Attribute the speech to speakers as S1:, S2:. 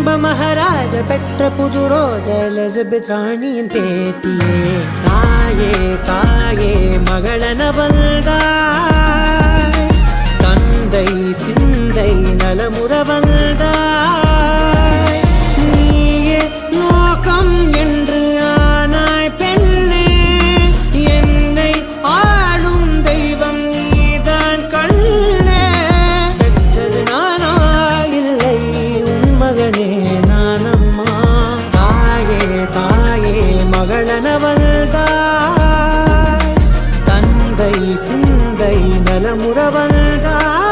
S1: மகாராஜ பெற்ற புது ரோஜ எலிசபெத் ராணியின் பேத்தியே தாயே தாயே மகளன வந்தாய் தந்தை சிந்தை நலமுற வந்தாய் நீயே லோகம் என்று ஆனாய் பெண்ணே என்னை ஆளும் தெய்வம் நீதான் கண்ணே பெற்றது நானா இல்லை உன் மகனே நானம்மா தாயே தாயே மகளன வந்தாய் தந்தை சிந்தை நலமுற வந்தாய்